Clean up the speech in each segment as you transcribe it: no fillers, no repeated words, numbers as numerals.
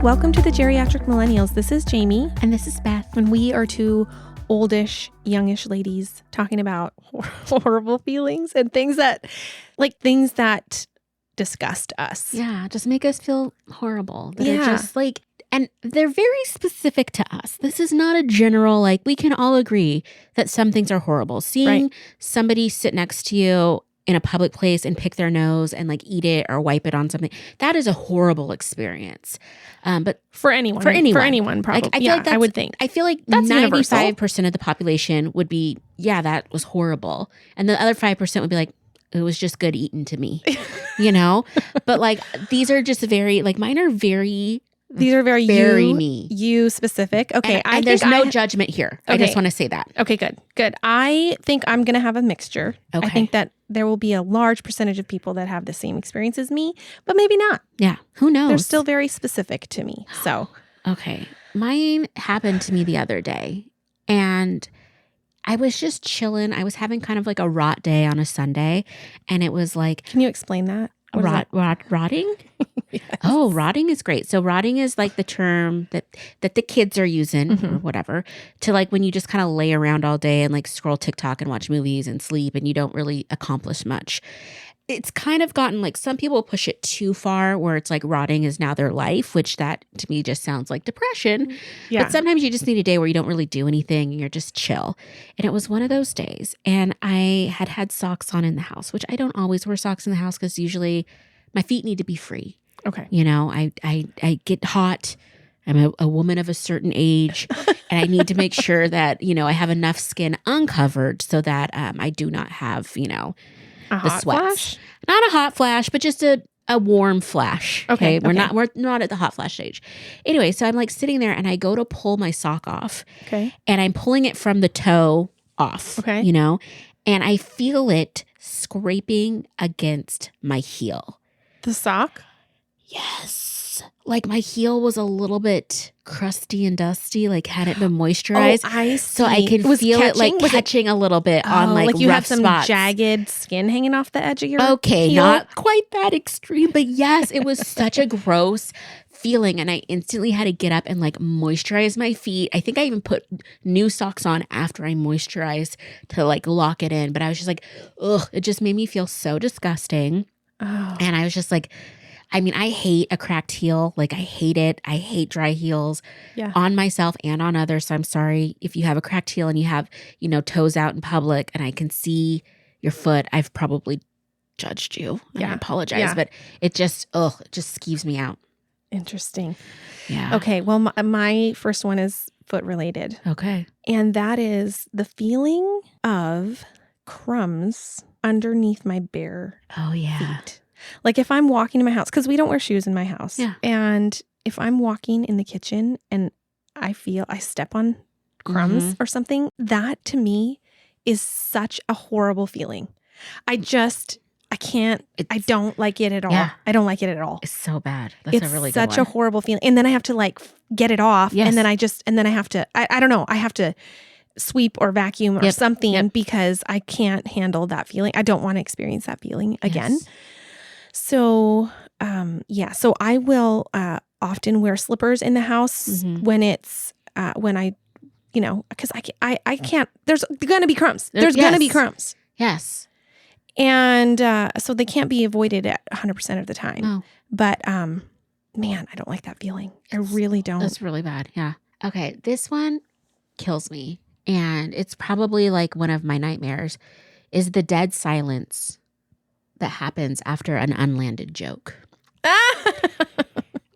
welcome to the Geriatric Millennials. This is Jayme. And this is Beth. And we are two oldish, youngish ladies talking about horrible feelings and things that disgust us. Yeah, just make us feel horrible. That Yeah. are just like, and they're very specific to us. This is not a general, like, we can all agree that some things are horrible. Seeing somebody sit next to you in a public place and pick their nose and like eat it or wipe it on something, that is a horrible experience. But For anyone, probably. Like, I feel like I would think. I feel like That's 95% of the population would be, yeah, that was horrible. And the other 5% would be like, it was just good eating to me, you know? But like, these are just very, like, mine are very... These are very me. You specific. Okay. And there's no judgment here. Okay. I just want to say that. Okay, good. I think I'm going to have a mixture. Okay. I think that there will be a large percentage of people that have the same experience as me, but maybe not. Yeah. Who knows? They're still very specific to me. So, okay. Mine happened to me the other day, and I was just chilling. I was having kind of like a rot day on a Sunday, and it was like... Can you explain that? Rotting? Yes. Oh, rotting is great. So rotting is like the term that the kids are using or whatever to like when you just kind of lay around all day and like scroll TikTok and watch movies and sleep and you don't really accomplish much. It's kind of gotten like some people push it too far where it's like rotting is now their life, which that to me just sounds like depression. Yeah. But sometimes you just need a day where you don't really do anything and you're just chill. And it was one of those days. And I had socks on in the house, which I don't always wear socks in the house because usually my feet need to be free. Okay. You know, I get hot. I'm a woman of a certain age and I need to make sure that, you know, I have enough skin uncovered so that I do not have, you know, A the hot sweats. flash? Not a hot flash, but just a warm flash. Okay. We're not at the hot flash stage. Anyway, so I'm like sitting there and I go to pull my sock off. Okay. And I'm pulling it from the toe off. Okay. You know, and I feel it scraping against my heel. The sock? Yes. Like my heel was a little bit crusty and dusty, like hadn't been moisturized. Oh, I see. So I could feel it like catching a little bit on like you rough had some spots. jagged skin hanging off the edge of your Okay, heel? not quite that extreme, but yes, it was such a gross feeling. And I instantly had to get up and like moisturize my feet. I think I even put new socks on after I moisturized to like lock it in. But I was just like, ugh, it just made me feel so disgusting. Oh. And I was just like, I mean, I hate a cracked heel. Like, I hate it. I hate dry heels on myself and on others. So I'm sorry if you have a cracked heel and you have, you know, toes out in public and I can see your foot. I've probably judged you. I apologize. But it just skeeves me out. Interesting. Yeah. Okay. Well, my first one is foot related. Okay. And that is the feeling of crumbs underneath my bare Oh, yeah. feet. Like if I'm walking in my house, because we don't wear shoes in my house. Yeah. And if I'm walking in the kitchen and I step on crumbs or something, that to me is such a horrible feeling. I don't like it at all. Yeah. I don't like it at all. It's so bad. That's a really good one. It's such a horrible feeling. And then I have to like get it off. Yes. And then I have to, I don't know, I have to sweep or vacuum or something because I can't handle that feeling. I don't want to experience that feeling again. Yes. So, so I will often wear slippers in the house when it's, when I, you know, because I can't, there's going to be crumbs. There's going to be crumbs. Yes. And so they can't be avoided at 100% of the time. No. But, man, I don't like that feeling. I really don't. That's really bad. Yeah. Okay. This one kills me. And it's probably like one of my nightmares is the dead silence that happens after an unlanded joke.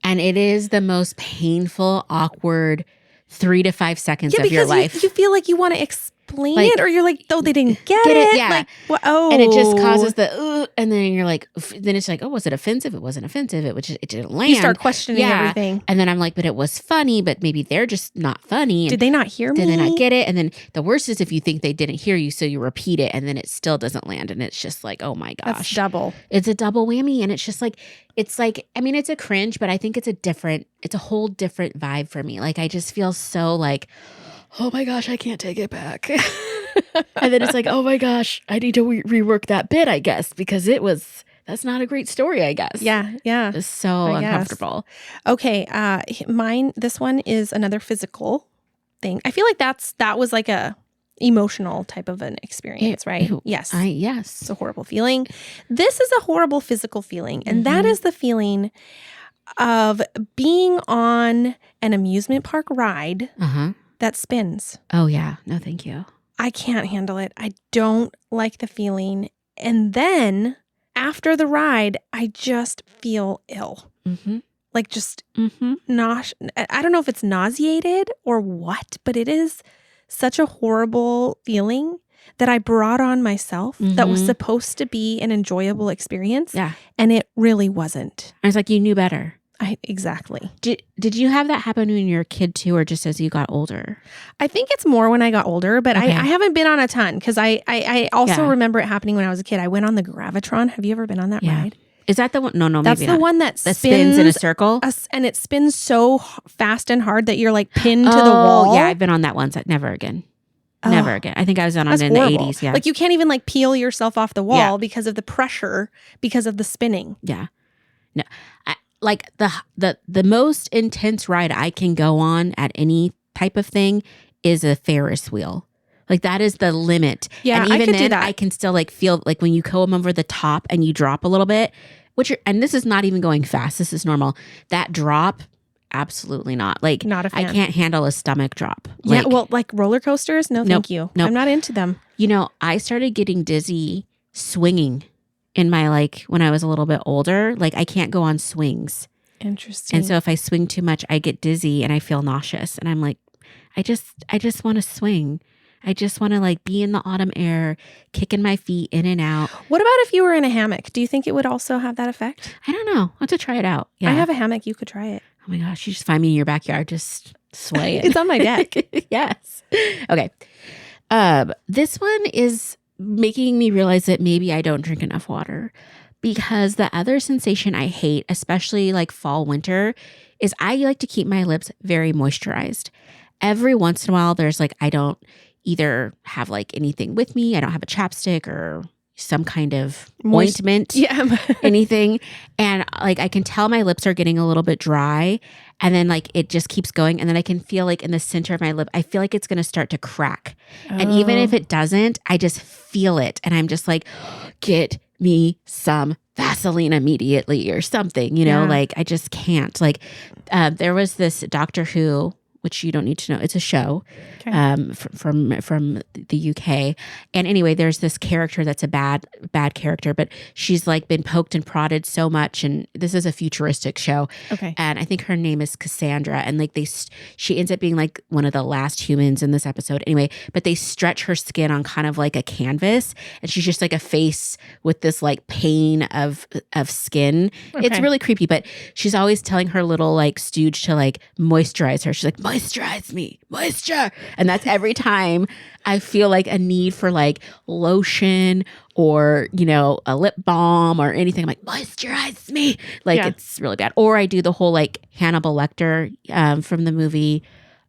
And it is the most painful, awkward 3 to 5 seconds of your life. You feel like you want to explain like, it, or you're like, oh, they didn't get it. Yeah. Like, well, oh. And it just causes the, and then you're like, then it's like, oh, was it offensive? It wasn't offensive. It didn't land. You start questioning everything. And then I'm like, but it was funny, but maybe they're just not funny. Did they not hear me? Did they not get it? And then the worst is if you think they didn't hear you, so you repeat it and then it still doesn't land. And it's just like, oh my gosh. That's double. It's a double whammy. And it's just like, I mean, it's a cringe, but I think it's a whole different vibe for me. Like, I just feel so like, oh my gosh, I can't take it back. And then it's like, oh my gosh, I need to rework that bit, I guess, because that that's not a great story, I guess. Yeah. Yeah. It's so uncomfortable. Okay. This one is another physical thing. I feel like that was like a emotional type of an experience, right? Yes. Yes. It's a horrible feeling. This is a horrible physical feeling. And that is the feeling of being on an amusement park ride that spins. Oh, yeah. No, thank you. I can't handle it. I don't like the feeling. And then after the ride, I just feel ill. Like just I don't know if it's nauseated or what, but it is such a horrible feeling that I brought on myself that was supposed to be an enjoyable experience. Yeah. And it really wasn't. I was like, you knew better. Exactly. Did you have that happen when you were a kid too, or just as you got older? I think it's more when I got older, but I haven't been on a ton because I also remember it happening when I was a kid. I went on the Gravitron. Have you ever been on that ride? Is that the one? No, that's maybe the not. one that spins in a circle, and it spins so fast and hard that you're like pinned to the wall. Yeah, I've been on that once. Never again. Never again. I think I was on it in the 80s. Yeah, like you can't even like peel yourself off the wall because of the pressure, because of the spinning. Yeah, no. Like the most intense ride I can go on at any type of thing is a Ferris wheel. Like that is the limit. Yeah, and even I could then do that. I can still like feel like when you come over the top and you drop a little bit, and this is not even going fast. This is normal. That drop, absolutely not. Like not a fan. I can't handle a stomach drop. Yeah, well, like roller coasters, no, thank you. Nope. I'm not into them. You know, I started getting dizzy swinging in my when I was a little bit older. Like I can't go on swings. Interesting. And so if I swing too much, I get dizzy and I feel nauseous. And I'm like, I just want to swing. I just want to like be in the autumn air, kicking my feet in and out. What about if you were in a hammock? Do you think it would also have that effect? I don't know. I'll have to try it out. Yeah. I have a hammock. You could try it. Oh my gosh. You just find me in your backyard, just swaying. It's on my deck. Yes. Okay. This one is making me realize that maybe I don't drink enough water. Because the other sensation I hate, especially like fall, winter, is I like to keep my lips very moisturized. Every once in a while, there's like, I don't either have like anything with me. I don't have a chapstick or some kind of ointment, anything. And like, I can tell my lips are getting a little bit dry and then like, it just keeps going. And then I can feel like in the center of my lip, I feel like it's going to start to crack. And even if it doesn't, I just feel it. And I'm just like, get me some Vaseline immediately or something, like I just can't. Like there was this Doctor Who, which you don't need to know. It's a show from the UK. And anyway, there's this character that's a bad character, but she's like been poked and prodded so much. And this is a futuristic show. Okay. And I think her name is Cassandra. And like she ends up being like one of the last humans in this episode. Anyway, but they stretch her skin on kind of like a canvas. And she's just like a face with this like pane of skin. Okay. It's really creepy, but she's always telling her little like stooge to like moisturize her. She's like, moisturize me, moisture. And that's every time I feel like a need for like lotion or, a lip balm or anything. I'm like, moisturize me. Like it's really bad. Or I do the whole like Hannibal Lecter from the movie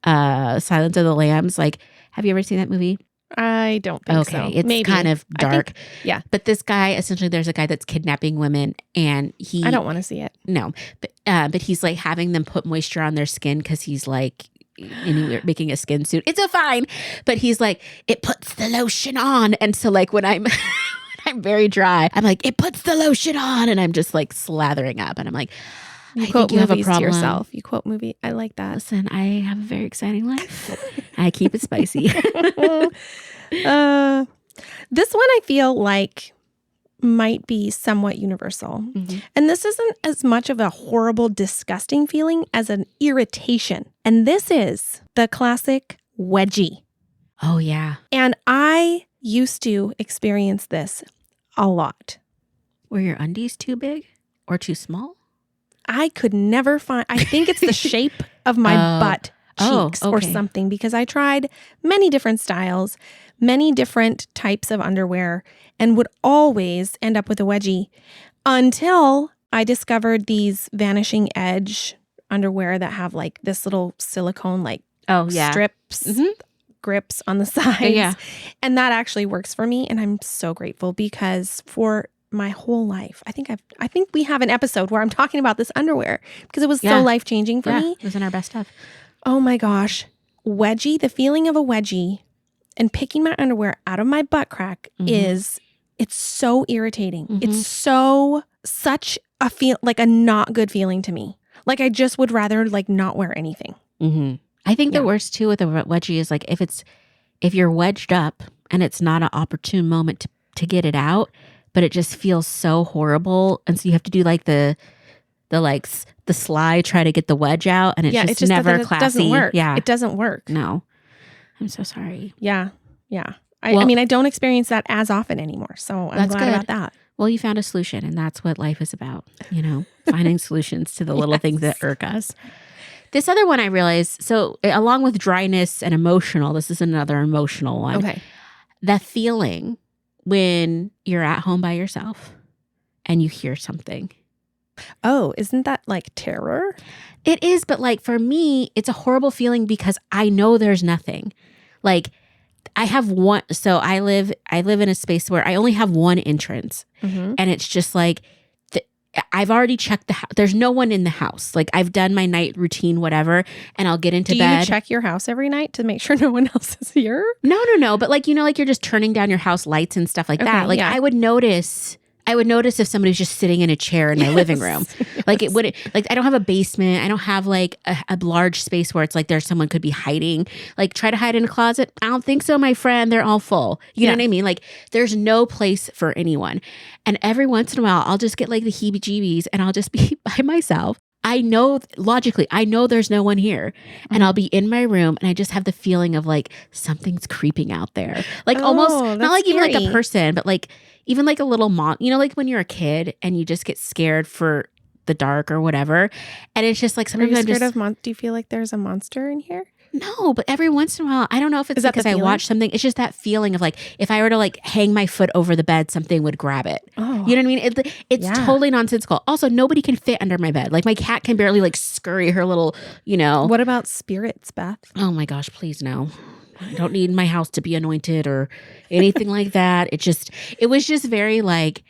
Silence of the Lambs. Like, have you ever seen that movie? I don't think so. Okay, it's maybe. kind of dark. Yeah. But this guy, essentially, there's a guy that's kidnapping women and I don't want to see it. No. But he's like having them put moisture on their skin because he's like making a skin suit. It's a fine. But he's like, it puts the lotion on. And so like when I'm I'm very dry, I'm like, it puts the lotion on. And I'm just like slathering up. And I'm like, I think you have a problem. To yourself. You quote movie. I like that. Listen, I have a very exciting life. I keep it spicy. This one I feel like might be somewhat universal. Mm-hmm. And this isn't as much of a horrible, disgusting feeling as an irritation. And this is the classic wedgie. Oh, yeah. And I used to experience this a lot. Were your undies too big or too small? I could never find, I think it's the shape of my butt cheeks or something, because I tried many different styles, many different types of underwear, and would always end up with a wedgie until I discovered these Vanishing Edge underwear that have like this little silicone like strips, grips on the sides. Yeah. And that actually works for me. And I'm so grateful because for my whole life. I think we have an episode where I'm talking about this underwear because it was so life-changing for me. It was in our best stuff. Oh my gosh. Wedgie, the feeling of a wedgie and picking my underwear out of my butt crack it's so irritating. It's such a like a not good feeling to me. Like I just would rather like not wear anything. I think the worst too with a wedgie is like if you're wedged up and it's not an opportune moment to get it out, but it just feels so horrible. And so you have to do like the slide, try to get the wedge out. And it's just never classy. It doesn't work. Yeah. It doesn't work. No. I'm so sorry. Yeah. Yeah. I mean, I don't experience that as often anymore. So I'm glad about that. Well, you found a solution, and that's what life is about, finding solutions to the little things that irk us. This other one I realized, so along with dryness and emotional, this is another emotional one. Okay. That feeling when you're at home by yourself and you hear something. Oh, isn't that like terror? It is, but like for me, it's a horrible feeling because I know there's nothing. Like I have one, so I live in a space where I only have one entrance, and it's just like I've already checked the house. There's no one in the house. Like I've done my night routine, whatever, and I'll get into bed. Do you check your house every night to make sure no one else is here? No. But like like you're just turning down your house lights and stuff like that. Like I would notice if somebody's just sitting in a chair in my living room. Like it wouldn't, like I don't have a basement. I don't have like a large space where it's like there's someone could be hiding. Like try to hide in a closet. I don't think so, my friend. They're all full. You know what I mean? Like there's no place for anyone. And every once in a while, I'll just get like the heebie-jeebies and I'll just be by myself. I know logically, I know there's no one here, and I'll be in my room and I just have the feeling of like something's creeping out there. Like almost not like scary. Even like a person, but like even like a little like when you're a kid and you just get scared for the dark or whatever. And it's just like sometimes I'm scared of do you feel like there's a monster in here? No, but every once in a while, I don't know if it's because I watch something. It's just that feeling of like, if I were to like hang my foot over the bed, something would grab it. Oh. You know what I mean? It's totally nonsensical. Also, nobody can fit under my bed. Like my cat can barely like scurry her little, What about spirits, Beth? Oh my gosh, please no. I don't need my house to be anointed or anything like that. It was just very like,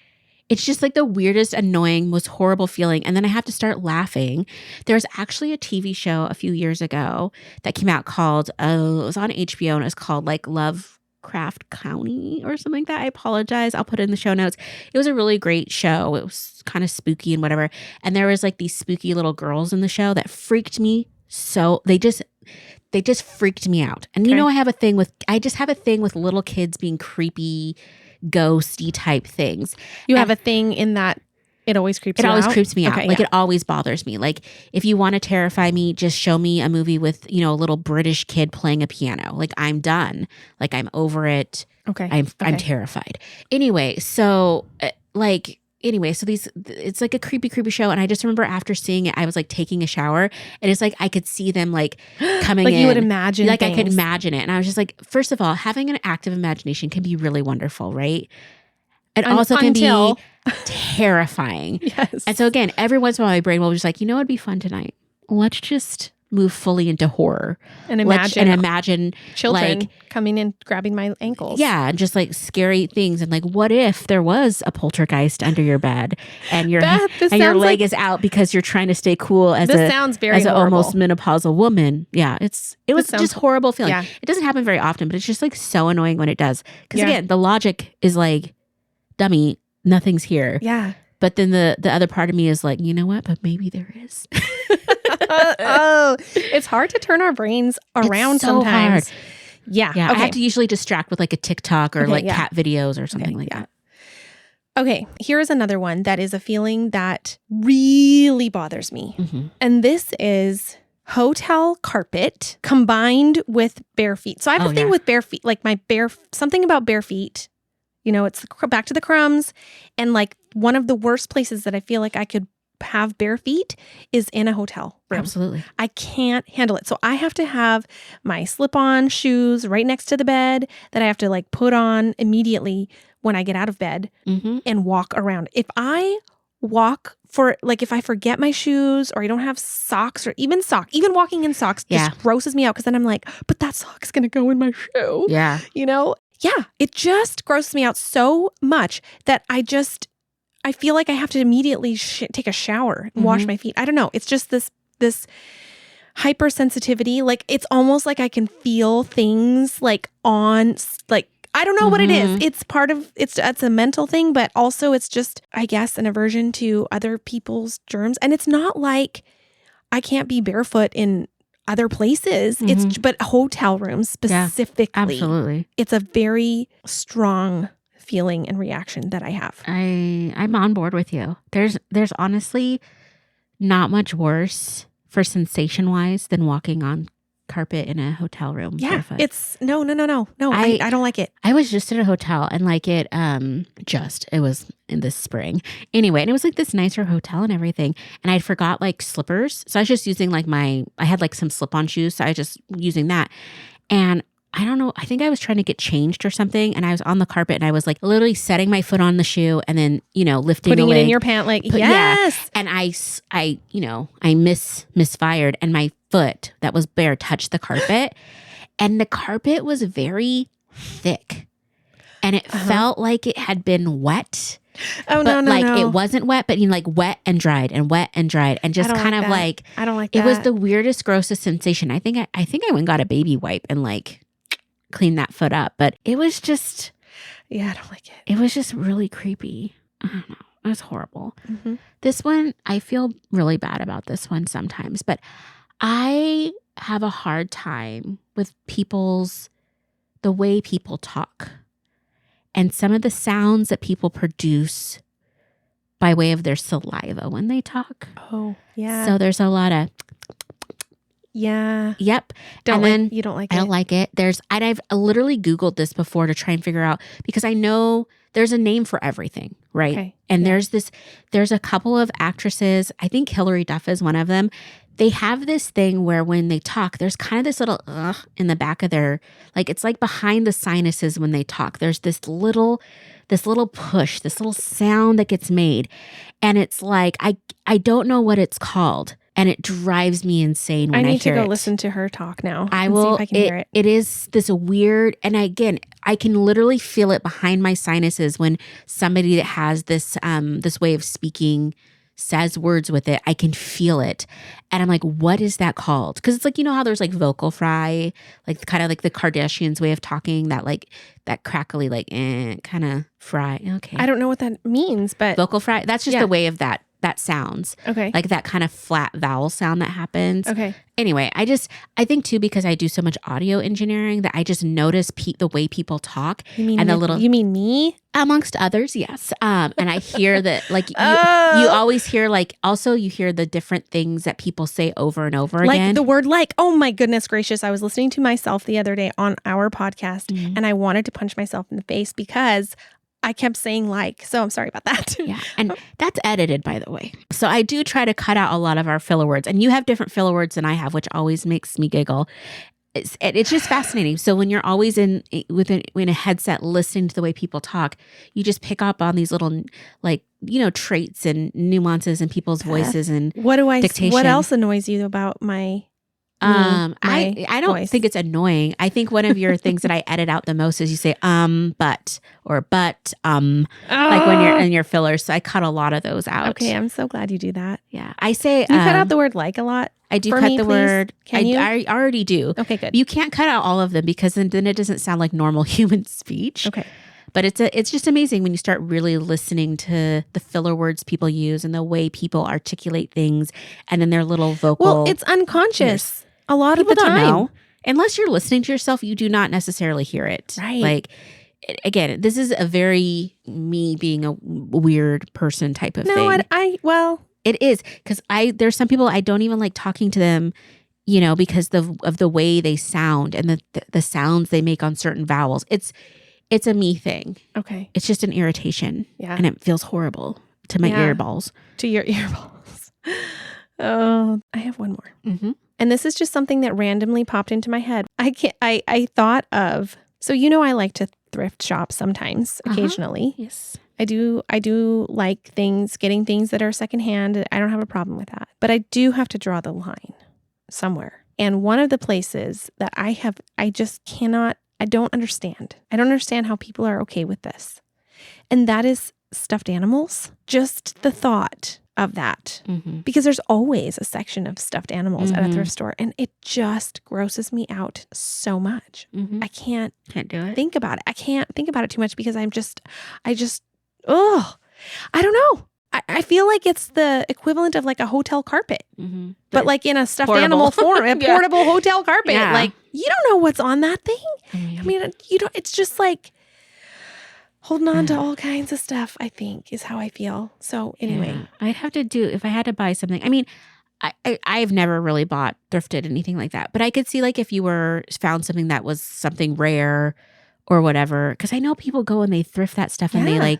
it's just like the weirdest, annoying, most horrible feeling. And then I have to start laughing. There's actually a TV show a few years ago that came out called, it was on HBO and it was called like Lovecraft County or something like that. I apologize. I'll put it in the show notes. It was a really great show. It was kind of spooky and whatever. And there was like these spooky little girls in the show that freaked me so, they just freaked me out. And I have a thing with little kids being creepy, ghosty type things. You have a thing in that it always creeps you out? It always creeps me out. Okay, like it always bothers me. Like if you want to terrify me, just show me a movie with, a little British kid playing a piano. Like I'm done. Like I'm over it. Okay. I'm terrified. Anyway, so it's like a creepy show. And I just remember after seeing it, I was like taking a shower and it's like, I could see them like coming in. Like you would imagine Like things. I could imagine it. And I was just like, first of all, having an active imagination can be really wonderful, right? It also can be terrifying. Yes. And so again, every once in a while my brain will be just like, it'd be fun tonight. Let's just move fully into horror and imagine children like coming in grabbing my ankles. Yeah, and just like scary things and like what if there was a poltergeist under your bed and your leg is out because you're trying to stay cool as an almost menopausal woman. Yeah, it was just horrible feeling. Yeah. It doesn't happen very often, but it's just like so annoying when it does. Because again, the logic is like, dummy, nothing's here. Yeah. But then the other part of me is like, you know what? But maybe there is. It's hard to turn our brains around sometimes. Hard. Yeah. Okay. I have to usually distract with like a TikTok or cat videos or something like that. Okay. Here's another one that is a feeling that really bothers me. Mm-hmm. And this is hotel carpet combined with bare feet. So I have a thing with bare feet, like something about bare feet. It's back to the crumbs. And like one of the worst places that I feel like I could have bare feet is in a hotel room. Absolutely. I can't handle it. So I have to have my slip-on shoes right next to the bed that I have to like put on immediately when I get out of bed and walk around. If I walk if I forget my shoes or I don't have socks or even walking in socks just grosses me out because then I'm like, but that sock is going to go in my shoe. Yeah. Yeah, it just grosses me out so much that I just I feel like I have to immediately take a shower and wash my feet. I don't know. It's just this hypersensitivity. Like it's almost like I can feel things like on like I don't know what it is. It's it's a mental thing, but also it's just, I guess, an aversion to other people's germs. And it's not like I can't be barefoot in other places. It's but hotel rooms specifically. Yeah, absolutely. It's a very strong feeling and reaction that I have. I'm on board with you. There's honestly not much worse for sensation wise than walking on carpet in a hotel room. Yeah, barefoot. it's no. I don't like it. I was just at a hotel and like it was in the spring anyway, and it was like this nicer hotel and everything, and I forgot like slippers, so I was just using like I had like some slip-on shoes, so I was just using that, and I don't know, I think I was trying to get changed or something, and I was on the carpet and I was like literally setting my foot on the shoe and then, lifting putting the it leg, in your pant, like yes. Yeah. And I misfired, and my foot that was bare touched the carpet, and the carpet was very thick, and it felt like it had been wet. Oh, but no. It wasn't wet, but like wet and dried and just kind of like I don't like that. It was the weirdest, grossest sensation. I think I went and got a baby wipe and like clean that foot up, but it was just, I don't like it. It was just really creepy. I don't know. It was horrible. This one, I feel really bad about this one sometimes, but I have a hard time with the way people talk and some of the sounds that people produce by way of their saliva when they talk. Oh, yeah. So there's a lot of yeah. Yep. You don't like it. I don't like it. I've literally Googled this before to try and figure out, because I know there's a name for everything, right? Okay. And there's a couple of actresses, I think Hilary Duff is one of them. They have this thing where when they talk, there's kind of this little in the back of their, like it's like behind the sinuses when they talk. There's this little push, this little sound that gets made. And it's like, I don't know what it's called. And it drives me insane when I hear it. I need to go listen to her talk now. I will. See if I can hear it. It is this weird, and again, I can literally feel it behind my sinuses when somebody that has this this way of speaking says words with it. I can feel it, and I'm like, what is that called? Because it's like, how there's like vocal fry, like kind of like the Kardashians' way of talking, that like that crackly like kind of fry. Okay, I don't know what that means, but vocal fry. That's just the way of that sounds. Okay. Like that kind of flat vowel sound that happens. Okay. Anyway, I think too, because I do so much audio engineering, that I just notice the way people talk. You mean me? Amongst others, yes. And I hear that, like, you always hear, like, also you hear the different things that people say over and over again. Like the word like. Oh my goodness gracious. I was listening to myself the other day on our podcast and I wanted to punch myself in the face because I kept saying like, so I'm sorry about that. Yeah. And that's edited, by the way. So I do try to cut out a lot of our filler words, and you have different filler words than I have, which always makes me giggle. It's just fascinating. So when you're always in a headset listening to the way people talk, you just pick up on these little, like, traits and nuances in people's voices and dictation. What else annoys you about my I don't voice. think it's annoying. I think one of your things that I edit out the most is you say but, like when you're in your fillers. So I cut a lot of those out. Okay, I'm so glad you do that. Yeah, I say you cut out the word like a lot. I do cut the word. Can you? I already do. Okay, good. You can't cut out all of them because then it doesn't sound like normal human speech. Okay. But it's just amazing when you start really listening to the filler words people use and the way people articulate things, and then their little vocal. Well, it's unconscious. A lot people of the time. Don't know. Unless you're listening to yourself, you do not necessarily hear it. Right. Like, again, this is a very me being a weird person type of thing. No, it is, because there's some people I don't even like talking to them, because of the way they sound and the sounds they make on certain vowels. It's a me thing. Okay. It's just an irritation. Yeah. And it feels horrible to my earballs. To your earballs. Oh, I have one more. Mm-hmm. And this is just something that randomly popped into my head. I thought of, so I like to thrift shop sometimes, occasionally. Yes. I do like getting things that are secondhand. I don't have a problem with that. But I do have to draw the line somewhere. And one of the places that I don't understand. I don't understand how people are okay with this. And that is stuffed animals. Just the thought of that. Because there's always a section of stuffed animals at a thrift store, and it just grosses me out so much. I can't do it. think about it. I can't think about it too much because I don't know. I feel like it's the equivalent of like a hotel carpet, but like in a stuffed animal form, a portable hotel carpet. Yeah. Like, you don't know what's on that thing. I mean, you don't, it's just like holding on to all kinds of stuff, I think, is how I feel. So anyway, I'd have to do, if I had to buy something, I mean, I've never really bought thrifted anything like that, but I could see like if you found something that was something rare or whatever, because I know people go and they thrift that stuff and they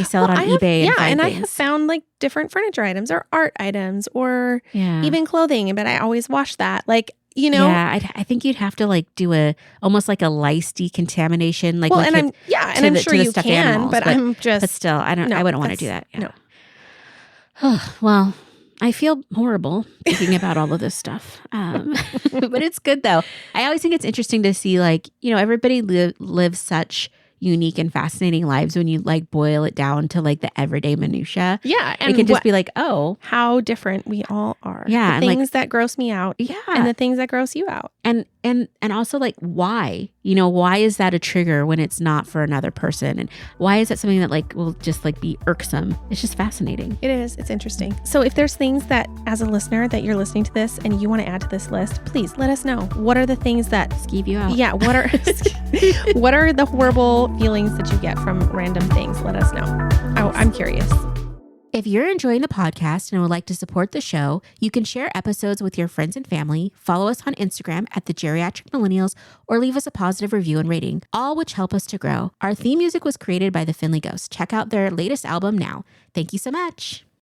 sell it on eBay. And I have found like different furniture items or art items or even clothing, but I always wash that. Like, you know, I think you'd have to like do almost like a lice decontamination. Like, I'm sure you can, animals, but still, I wouldn't want to do that. No. Well, I feel horrible thinking about all of this stuff. But it's good though. I always think it's interesting to see like, you know, everybody lives such unique and fascinating lives when you like boil it down to like the everyday minutia. Yeah. And it can just be like, oh, how different we all are. Yeah. The things that gross me out. Yeah. And the things that gross you out. And also like why? You know, why is that a trigger when it's not for another person? And why is that something that like will just like be irksome? It's just fascinating. It is. It's interesting. So if there's things that as a listener that you're listening to this and you want to add to this list, please let us know. What are the things that skeeve you out? Yeah. What are the horrible feelings that you get from random things? Let us know. I'm curious. If you're enjoying the podcast and would like to support the show, you can share episodes with your friends and family, follow us on Instagram at the Geriatric Millennials, or leave us a positive review and rating, all which help us to grow. Our theme music was created by the Finley Ghost. Check out their latest album now. Thank you so much.